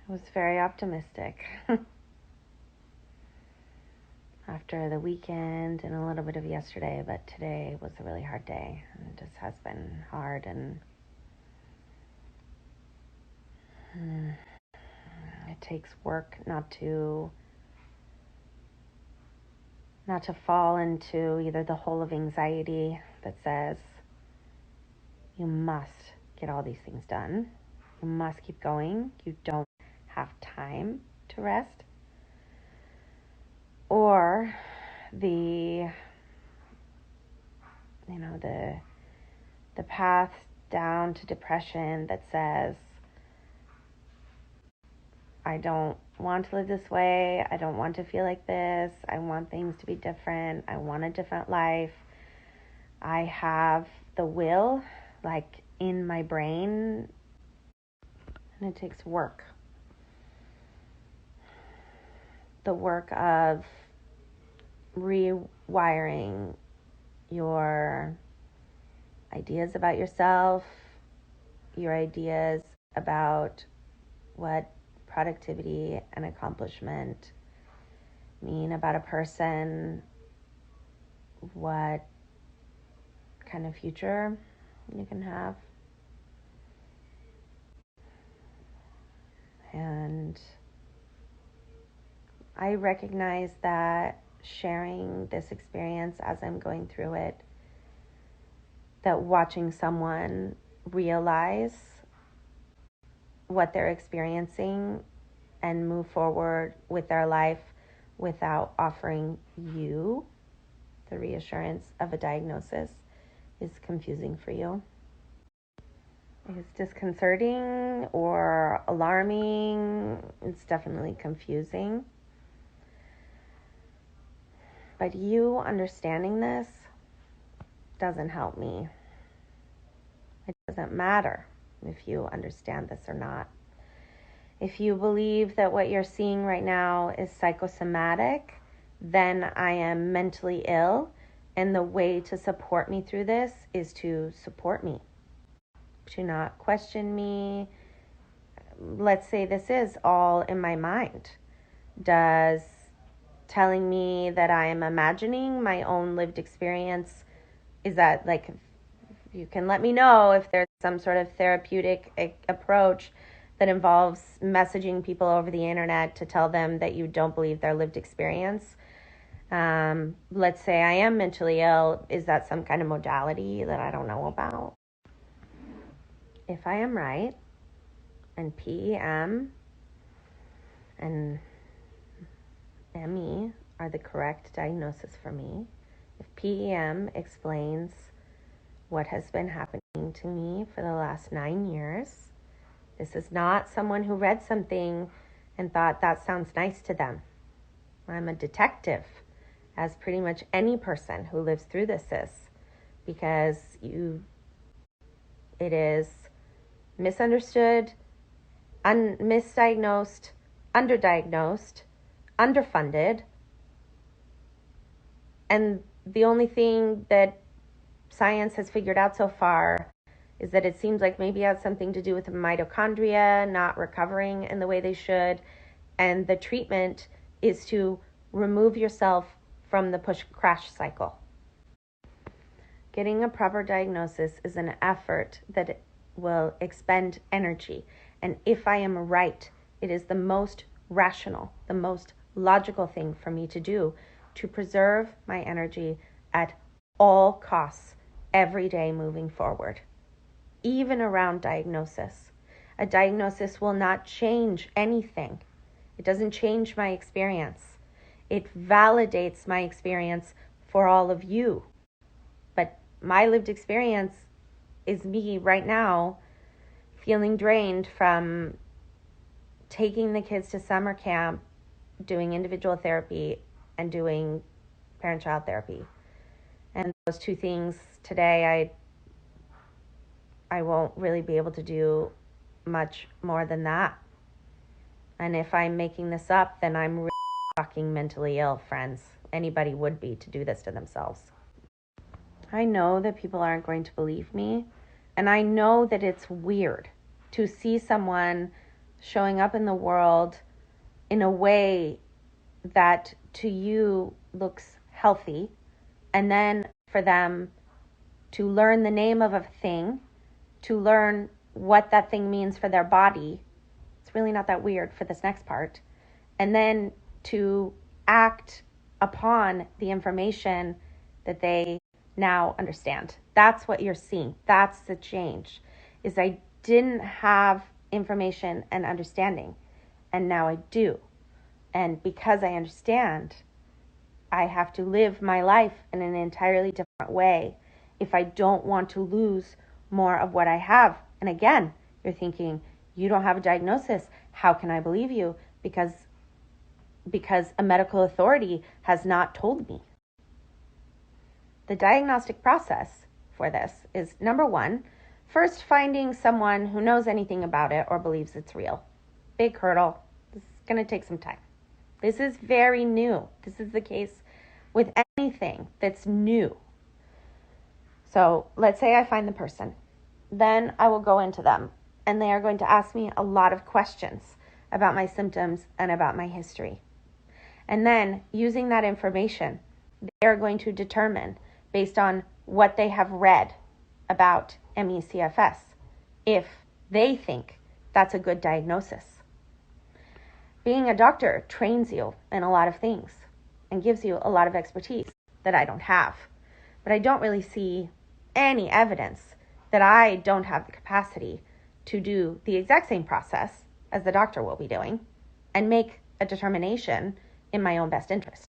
I was very optimistic after the weekend and a little bit of yesterday, but today was a really hard day. It just has been hard, and it takes work not to fall into either the hole of anxiety that says you must get all these things done, you must keep going, you don't have time to rest, or the path down to depression that says, I don't want to live this way, I don't want to feel like this, I want things to be different, I want a different life, I have the will, like, in my brain, and it takes work. The work of rewiring your ideas about yourself, your ideas about what productivity and accomplishment mean about a person, what kind of future you can have. And I recognize that sharing this experience as I'm going through it, that watching someone realize what they're experiencing and move forward with their life without offering you the reassurance of a diagnosis is confusing for you. It's disconcerting or alarming. It's definitely confusing. But you understanding this doesn't help me. It doesn't matter if you understand this or not. If you believe that what you're seeing right now is psychosomatic, then I am mentally ill, and the way to support me through this is to support me, to not question me. Let's say this is all in my mind. Does telling me that I am imagining my own lived experience, is that, like, you can let me know if there's some sort of therapeutic approach that involves messaging people over the internet to tell them that you don't believe their lived experience. Let's say I am mentally ill. Is that some kind of modality that I don't know about? If I am right, and PEM and ME are the correct diagnosis for me, if PEM explains what has been happening to me for the last 9 years, this is not someone who read something and thought that sounds nice to them. I'm a detective, as pretty much any person who lives through this is, because it is misunderstood, misdiagnosed, underdiagnosed, underfunded, and the only thing that science has figured out so far is that it seems like maybe it has something to do with the mitochondria not recovering in the way they should, and the treatment is to remove yourself from the push-crash cycle. Getting a proper diagnosis is an effort that will expend energy, and if I am right, it is the most rational, the most logical thing for me to do to preserve my energy at all costs every day moving forward, even around diagnosis. A diagnosis will not change anything. It doesn't change my experience. It validates my experience for all of you. But my lived experience is me right now feeling drained from taking the kids to summer camp, doing individual therapy, and doing parent-child therapy. And those two things today, I won't really be able to do much more than that. And if I'm making this up, then I'm really fucking mentally ill, friends. Anybody would be to do this to themselves. I know that people aren't going to believe me, and I know that it's weird to see someone showing up in the world in a way that to you looks healthy, and then for them to learn the name of a thing, to learn what that thing means for their body. It's really not that weird for this next part. And then to act upon the information that they now understand. That's what you're seeing. That's the change. Is I didn't have information and understanding, and now I do. And because I understand, I have to live my life in an entirely different way if I don't want to lose more of what I have. And again, you're thinking, you don't have a diagnosis. How can I believe you? Because a medical authority has not told me. The diagnostic process for this is, number one, first finding someone who knows anything about it or believes it's real. Big hurdle. This is going to take some time. This is very new. This is the case with anything that's new. So let's say I find the person. Then I will go into them, and they are going to ask me a lot of questions about my symptoms and about my history. And then, using that information, they are going to determine, based on what they have read about ME/CFS, if they think that's a good diagnosis. Being a doctor trains you in a lot of things and gives you a lot of expertise that I don't have. But I don't really see any evidence that I don't have the capacity to do the exact same process as the doctor will be doing and make a determination in my own best interest.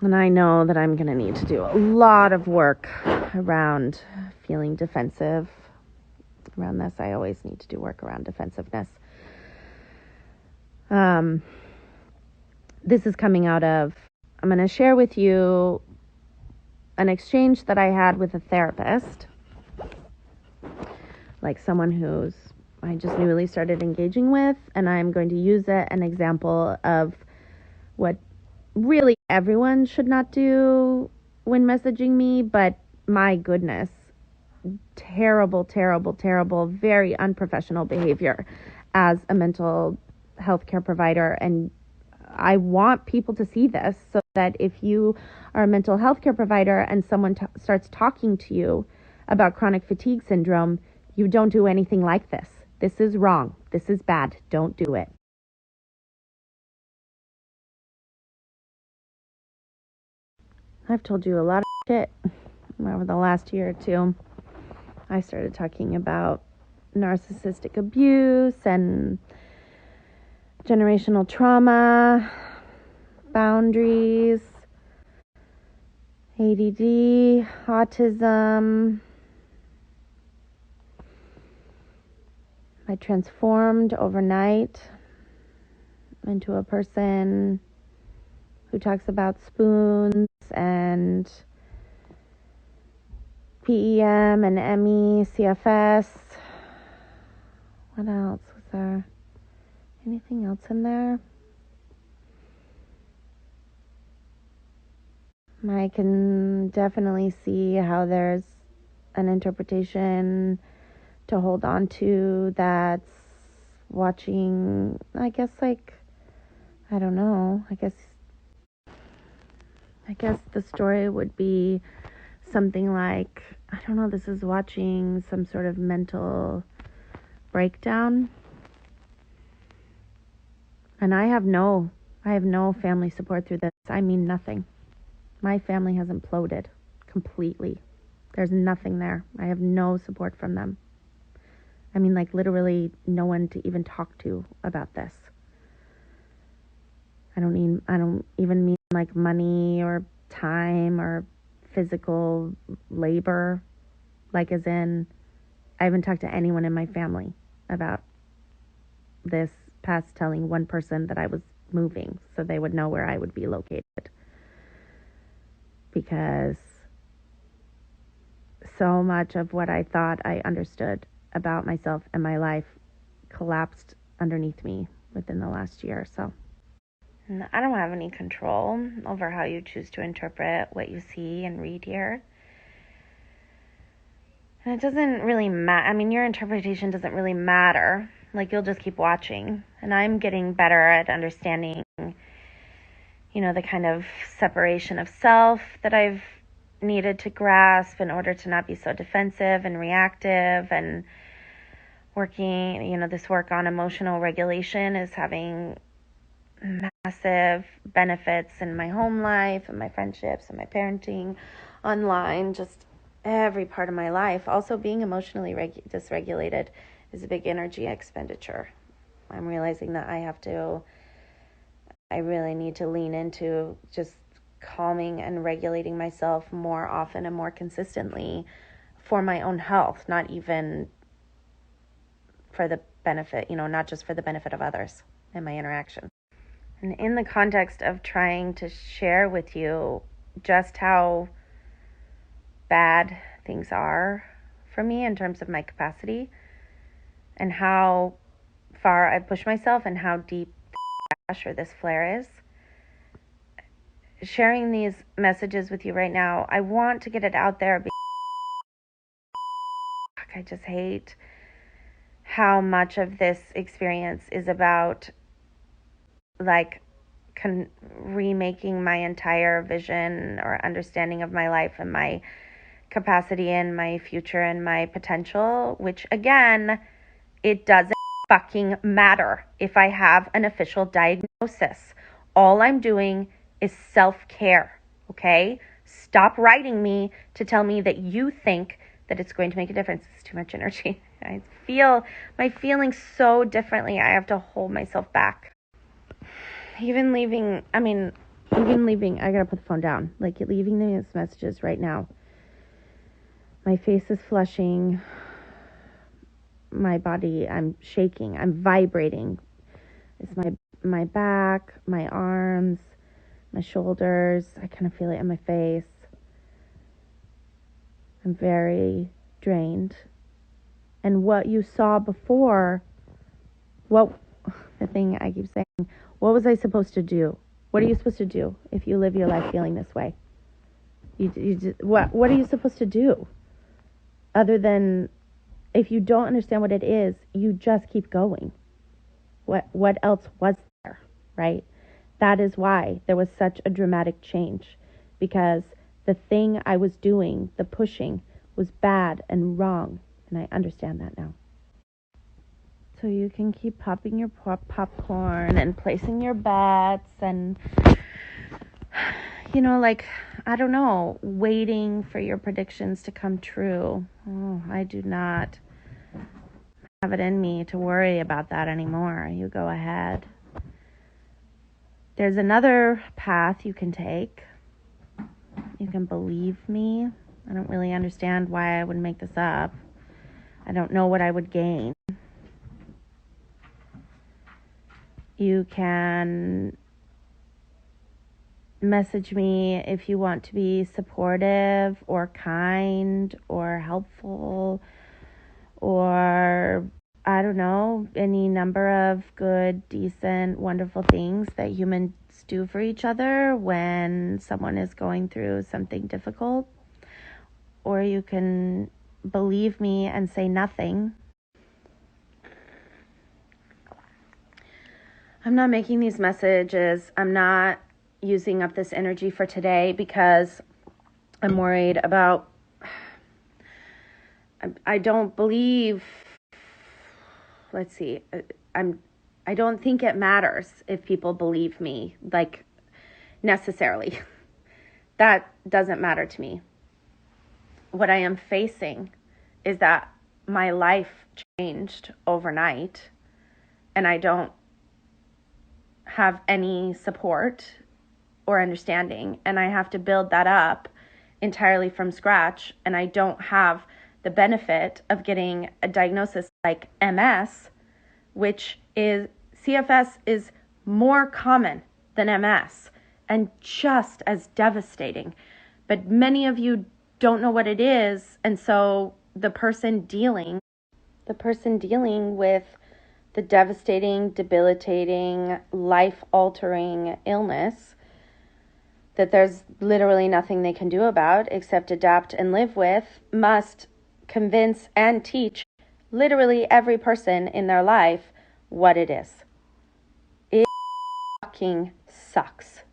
And I know that I'm going to need to do a lot of work around feeling defensive. Around this, I always need to do work around defensiveness. This is coming out of, I'm going to share with you an exchange that I had with a therapist, like someone who's I just newly started engaging with, and I'm going to use it an example of what really everyone should not do when messaging me, but my goodness, terrible, very unprofessional behavior as a mental health care provider. And I want people to see this so that if you are a mental health care provider and someone starts talking to you about chronic fatigue syndrome, you don't do anything like this. This is wrong. This is bad. Don't do it. I've told you a lot of shit over the last year or two. I started talking about narcissistic abuse and generational trauma, boundaries, ADD, autism. I transformed overnight into a person who talks about spoons and PEM and ME, CFS. What else was there? Anything else in there? I can definitely see how there's an interpretation to hold on to that's watching, I guess, I don't know. I guess the story would be something like, I don't know, this is watching some sort of mental breakdown. And I have no family support through this. I mean, nothing. My family has imploded completely. There's nothing there. I have no support from them. I mean, literally no one to even talk to about this. I don't even mean money or time or physical labor. As in, I haven't talked to anyone in my family about this past telling one person that I was moving so they would know where I would be located. Because so much of what I thought I understood about myself and my life collapsed underneath me within the last year or so. And I don't have any control over how you choose to interpret what you see and read here. And it doesn't really matter. I mean, your interpretation doesn't really matter like you'll just keep watching. And I'm getting better at understanding, the kind of separation of self that I've needed to grasp in order to not be so defensive and reactive, and working, this work on emotional regulation is having massive benefits in my home life and my friendships and my parenting, online, just every part of my life. Also, being emotionally dysregulated is a big energy expenditure. I'm realizing that I really need to lean into just calming and regulating myself more often and more consistently for my own health, not even for the benefit, not just for the benefit of others in my interaction. And in the context of trying to share with you just how bad things are for me in terms of my capacity and how far I push myself and how deep this flare is, sharing these messages with you right now, I want to get it out there because I just hate how much of this experience is about remaking my entire vision or understanding of my life and my capacity and my future and my potential, which again, it doesn't fucking matter if I have an official diagnosis. All I'm doing is self-care, okay? Stop writing me to tell me that you think that it's going to make a difference. It's too much energy. I feel my feelings so differently. I have to hold myself back. Even leaving, I gotta put the phone down. Leaving these messages right now. My face is flushing. My body, I'm shaking. I'm vibrating. It's my back, my arms, my shoulders. I kind of feel it in my face. I'm very drained. And what you saw before, the thing I keep saying, what was I supposed to do? What are you supposed to do if you live your life feeling this way? What are you supposed to do? Other than, if you don't understand what it is, you just keep going. What else was there, right? That is why there was such a dramatic change, because the thing I was doing, the pushing, was bad and wrong, and I understand that now. So you can keep popping your popcorn and placing your bets and, I don't know, waiting for your predictions to come true. Oh, I do not have it in me to worry about that anymore. You go ahead. There's another path you can take. You can believe me. I don't really understand why I would make this up. I don't know what I would gain. You can message me if you want to be supportive or kind or helpful or, I don't know, any number of good, decent, wonderful things that humans do for each other when someone is going through something difficult. Or you can believe me and say nothing. I'm not making these messages. I'm not using up this energy for today because I'm worried about, I don't believe, I don't think it matters if people believe me, necessarily. That doesn't matter to me. What I am facing is that my life changed overnight and I don't have any support or understanding, and I have to build that up entirely from scratch, and I don't have the benefit of getting a diagnosis like MS, which is, CFS is more common than MS and just as devastating. But many of you don't know what it is, and so the person dealing with the devastating, debilitating, life-altering illness that there's literally nothing they can do about except adapt and live with, must convince and teach literally every person in their life what it is. It fucking sucks.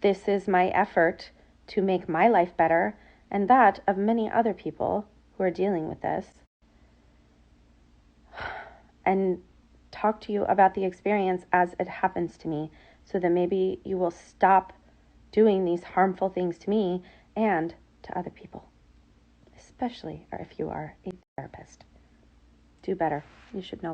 This is my effort to make my life better and that of many other people who are dealing with this, and talk to you about the experience as it happens to me, so that maybe you will stop doing these harmful things to me and to other people, especially if you are a therapist. Do better. You should know.